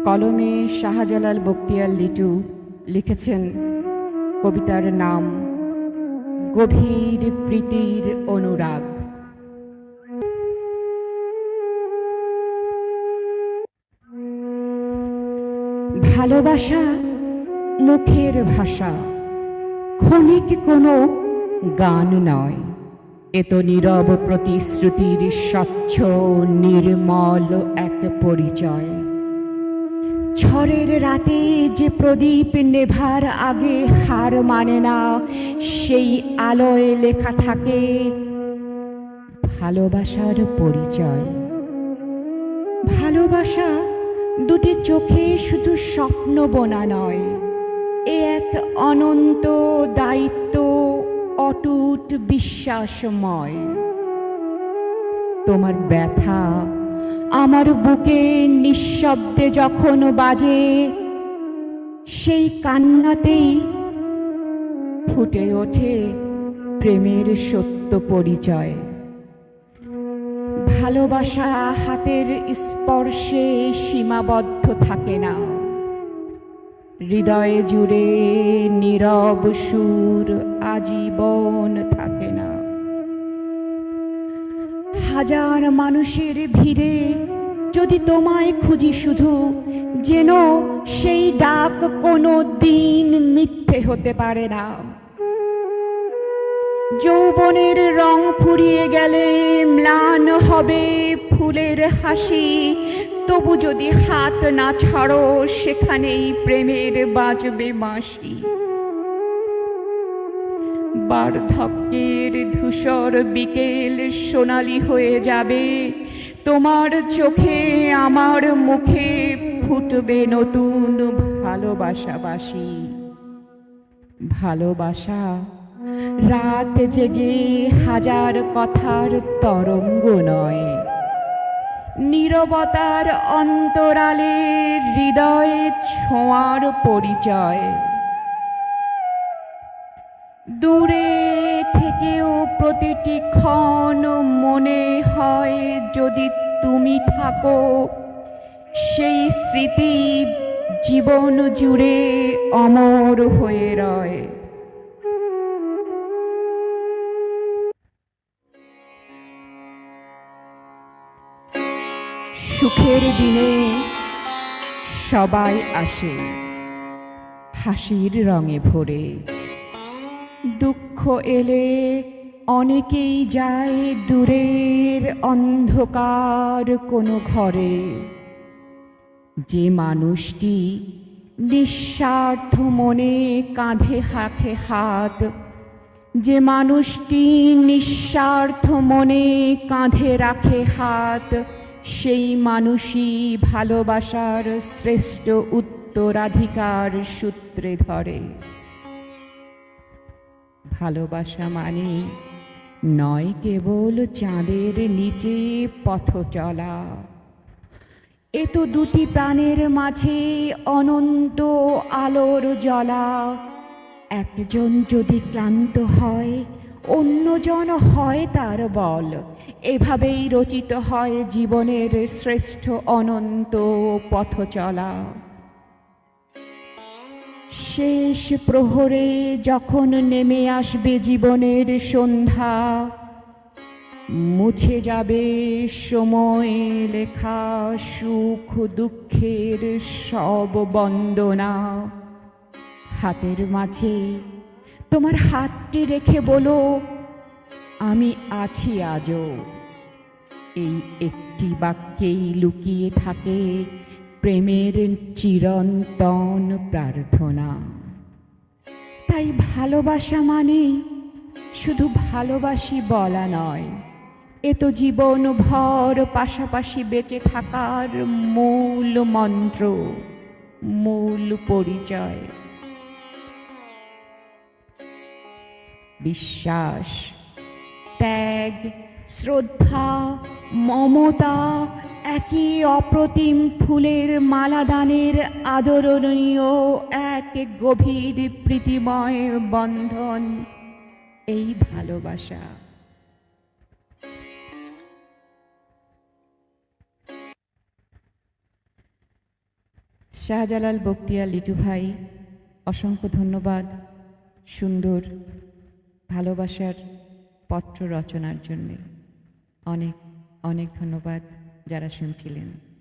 কলমে শাহজালাল বখতিয়ার লিটু লিখেছেন কবিতার নাম গভীর প্রীতির অনুরাগ। ভালোবাসা মুখের ভাষা, ক্ষণিক কোনো গান নয়। এ তো নীরব প্রতিশ্রুতির স্বচ্ছ নির্মল এক পরিচয়। ঝড়ের রাতে যে প্রদীপ নেভার আগে হার মানে না, সেই আলোয় লেখা থাকে ভালোবাসার পরিচয়। ভালোবাসা দুটি চোখে শুধু স্বপ্ন বোনা নয়, এ এক অনন্ত দায়িত্ব, অটুট বিশ্বাসময়। তোমার ব্যথা আমার বুকে নিঃশব্দে যখন বাজে, সেই কান্নাতেই ফুটে ওঠে প্রেমের সত্য পরিচয়। ভালোবাসা হাতের স্পর্শে সীমাবদ্ধ থাকে না, হৃদয়ে জুড়ে নীরব সুর আজীবন থাকে না। হাজার মানুষের ভিড়ে যদি তোমায় খুঁজি শুধু, যেন সেই ডাক কোনো দিন মিথ্যে হতে পারে না। যৌবনের রং ফুরিয়ে গেলে ম্লান হবে ফুলের হাসি, তবু যদি হাত না ছাড়ো সেখানেই প্রেমের বাজবে বাঁশি। বার্ধক্যের ধূসর বিকেল সোনালি হয়ে যাবে, তোমার চোখে আমার মুখে ফুটবে নতুন ভালোবাসাবাসী। ভালোবাসা রাত জেগে হাজার কথার তরঙ্গ নয়, নীরবতার অন্তরালে হৃদয়ে ছোঁয়ার পরিচয়। দূরে থেকেও প্রতিটি ক্ষণ মনে হয় যদি তুমি থাকো, সেই স্মৃতি জীবন জুড়ে অমর হয়ে রয়। সুখের দিনে সবাই আসে হাসির রঙে ভরে, দুঃখ এলে অনেকেই যায় দূরের অন্ধকার কোনো ঘরে। যে মানুষটি নিঃস্বার্থ মনে কাঁধে রাখে হাত, যে মানুষটি নিঃস্বার্থ মনে কাঁধে রাখে হাত, সেই মানুষই ভালোবাসার শ্রেষ্ঠ উত্তরাধিকার সূত্রে ধরে। ভালোবাসা মানে নয় কেবল চাঁদের নিচে পথ চলা, এ তো দুটি প্রাণের মাঝে অনন্ত আলোর জ্বলা। একজন যদি ক্লান্ত হয় অন্যজন হয় তার বল, এভাবেই রচিত হয় জীবনের শ্রেষ্ঠ অনন্ত পথ চলা। শেষ প্রহরে যখন নেমে আসবে জীবনের সন্ধ্যা, মুছে যাবে সময় লেখা সুখ দুঃখের সব বন্দনা। হাতের মাঝে তোমার হাতটি রেখে বলো, আমি আছি আজও। এই একটি বাক্যেই লুকিয়ে থাকে প্রেমের চিরন্তন প্রার্থনা। তাই ভালোবাসা মানে শুধু ভালোবাসি বলা নয়, এ তো জীবন ভর পাশাপাশি বেঁচে থাকার মূল মন্ত্র, মূল পরিচয়। বিশ্বাস, ত্যাগ, শ্রদ্ধা, মমতা একই অপ্রতিম ফুলের মালাদানের আদরণীয় এক গভীর প্রীতিময় বন্ধন এই ভালোবাসা। শাহজালাল বখতিয়ার লিটু ভাই, অসংখ্য ধন্যবাদ সুন্দর ভালোবাসার পত্র রচনার জন্যে। অনেক অনেক ধন্যবাদ যারা শুনছিলেন।